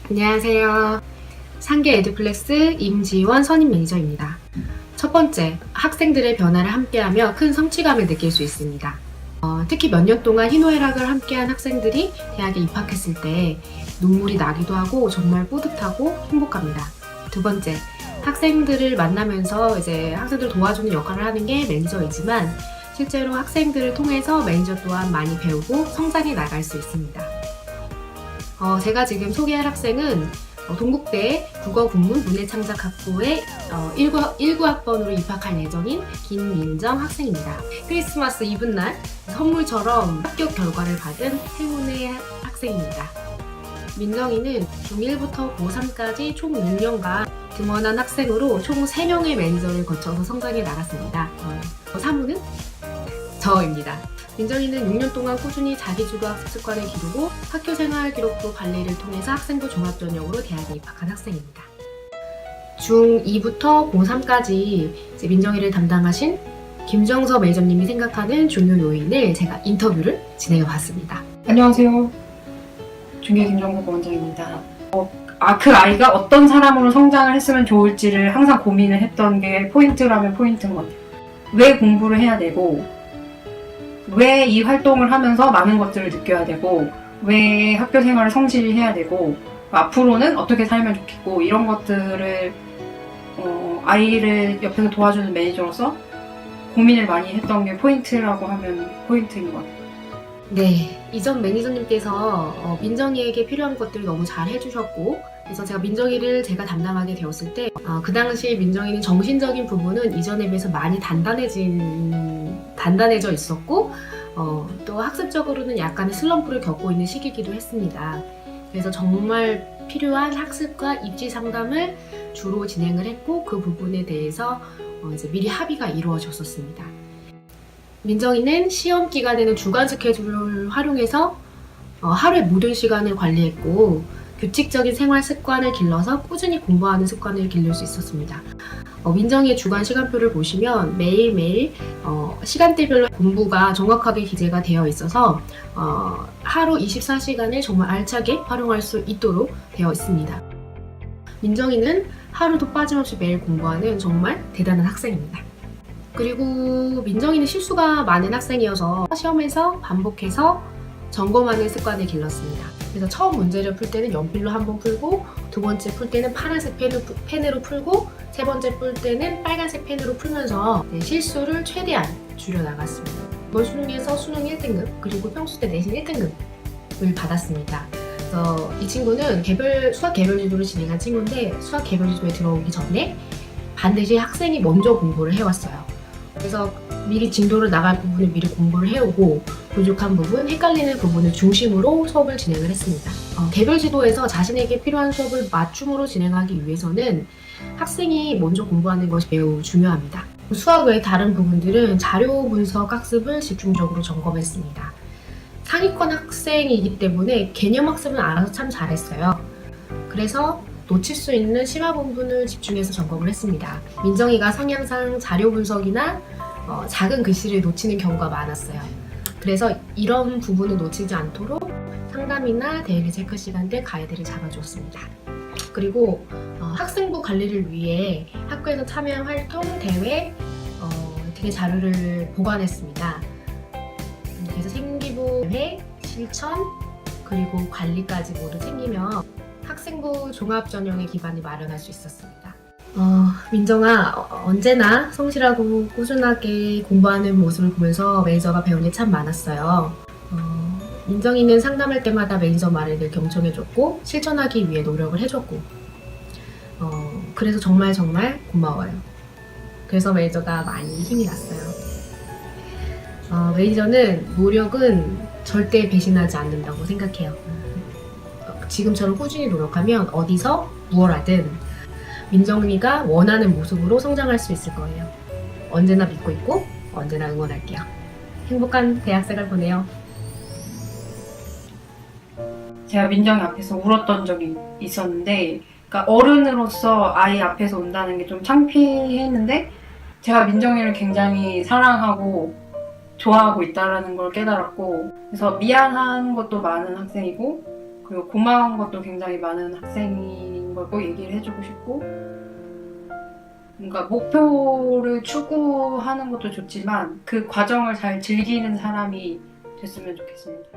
안녕하세요. 상계 에듀플렉스 임지원 선임 매니저입니다. 첫 번째, 학생들의 변화를 함께하며 큰 성취감을 느낄 수 있습니다. 특히 몇 년 동안 희노애락을 함께한 학생들이 대학에 입학했을 때 눈물이 나기도 하고 정말 뿌듯하고 행복합니다. 두 번째, 학생들을 만나면서 이제 학생들 도와주는 역할을 하는 게 매니저이지만 실제로 학생들을 통해서 매니저 또한 많이 배우고 성장해 나갈 수 있습니다. 제가 지금 소개할 학생은 동국대 국어국문 문해창작학부의 19학번으로 입학할 예정인 김민정 학생입니다. 크리스마스 이브날 선물처럼 합격 결과를 받은 행운의 학생입니다. 민정이는 중1부터 고3까지 총 6년간 등원한 학생으로 총 3명의 매니저를 거쳐서 성장해 나갔습니다. 사무는 저입니다. 민정이는 6년 동안 꾸준히 자기주도 학습 습관을 기르고 학교생활 기록부 관리를 통해서 학생부 종합전형으로 대학에 입학한 학생입니다. 중2부터 고3까지 민정이를 담당하신 김정서 매니저님이 생각하는 중요 요인을 제가 인터뷰를 진행해 봤습니다. 안녕하세요. 중계 김정국 원장입니다. 그 아이가 어떤 사람으로 성장을 했으면 좋을지를 항상 고민을 했던 게 포인트라면 포인트인 것 같아요. 왜 공부를 해야 되고, 왜 이 활동을 하면서 많은 것들을 느껴야 되고, 왜 학교 생활을 성실히 해야 되고, 앞으로는 어떻게 살면 좋겠고, 이런 것들을 아이를 옆에서 도와주는 매니저로서 고민을 많이 했던 게 포인트라고 하면 포인트인 것 같아요. 네, 이전 매니저님께서 민정이에게 필요한 것들을 너무 잘 해주셨고, 그래서 제가 민정이를 제가 담당하게 되었을 때 그 당시 민정이는 정신적인 부분은 이전에 비해서 많이 단단해져 있었고 또 학습적으로는 약간의 슬럼프를 겪고 있는 시기이기도 했습니다. 그래서 정말 필요한 학습과 입지 상담을 주로 진행을 했고 그 부분에 대해서 이제 미리 합의가 이루어졌었습니다. 민정이는 시험 기간에는 주간 스케줄을 활용해서 하루의 모든 시간을 관리했고 규칙적인 생활 습관을 길러서 꾸준히 공부하는 습관을 기를 수 있었습니다. 민정이의 주간 시간표를 보시면 매일매일 시간대별로 공부가 정확하게 기재가 되어 있어서 하루 24시간을 정말 알차게 활용할 수 있도록 되어 있습니다. 민정이는 하루도 빠짐없이 매일 공부하는 정말 대단한 학생입니다. 그리고 민정이는 실수가 많은 학생이어서 시험에서 반복해서 점검하는 습관을 길렀습니다. 그래서 처음 문제를 풀 때는 연필로 한번 풀고 두 번째 풀 때는 파란색 펜으로 풀고 세 번째 풀 때는 빨간색 펜으로 풀면서 실수를 최대한 줄여나갔습니다. 이번 수능에서 수능 1등급 그리고 평소 때 내신 1등급을 받았습니다. 그래서 이 친구는 수학 개별지도를 진행한 친구인데 수학 개별지도에 들어오기 전에 반드시 학생이 먼저 공부를 해왔어요. 그래서 미리 진도를 나갈 부분을 미리 공부를 해오고 부족한 부분, 헷갈리는 부분을 중심으로 수업을 진행을 했습니다. 개별 지도에서 자신에게 필요한 수업을 맞춤으로 진행하기 위해서는 학생이 먼저 공부하는 것이 매우 중요합니다. 수학 외의 다른 부분들은 자료 분석 학습을 집중적으로 점검했습니다. 상위권 학생이기 때문에 개념 학습은 알아서 참 잘했어요. 그래서 놓칠 수 있는 심화 부분을 집중해서 점검을 했습니다. 민정이가 성향상 자료 분석이나 작은 글씨를 놓치는 경우가 많았어요. 그래서 이런 부분을 놓치지 않도록 상담이나 데일리 체크 시간대 가이드를 잡아주었습니다. 그리고 학생부 관리를 위해 학교에서 참여한 활동, 대회 등의 자료를 보관했습니다. 그래서 생기부 대회, 실천, 그리고 관리까지 모두 챙기며 학생부 종합전형의 기반을 마련할 수 있었습니다. 민정아, 언제나 성실하고 꾸준하게 공부하는 모습을 보면서 매니저가 배운 게 참 많았어요. 민정이는 상담할 때마다 매니저 말을 늘 경청해줬고 실천하기 위해 노력을 해줬고 그래서 정말 고마워요. 그래서 매니저가 많이 힘이 났어요. 매니저는 노력은 절대 배신하지 않는다고 생각해요. 지금처럼 꾸준히 노력하면 어디서 무얼 하든 민정이가 원하는 모습으로 성장할 수 있을 거예요. 언제나 믿고 있고 언제나 응원할게요. 행복한 대학생활 보내요. 제가 민정이 앞에서 울었던 적이 있었는데, 그러니까 어른으로서 아이 앞에서 운다는 게 좀 창피했는데, 제가 민정이를 굉장히 사랑하고 좋아하고 있다는 걸 깨달았고, 그래서 미안한 것도 많은 학생이고, 그리고 고마운 것도 굉장히 많은 학생인 걸 꼭 얘기를 해주고 싶고, 뭔가 목표를 추구하는 것도 좋지만 그 과정을 잘 즐기는 사람이 됐으면 좋겠습니다.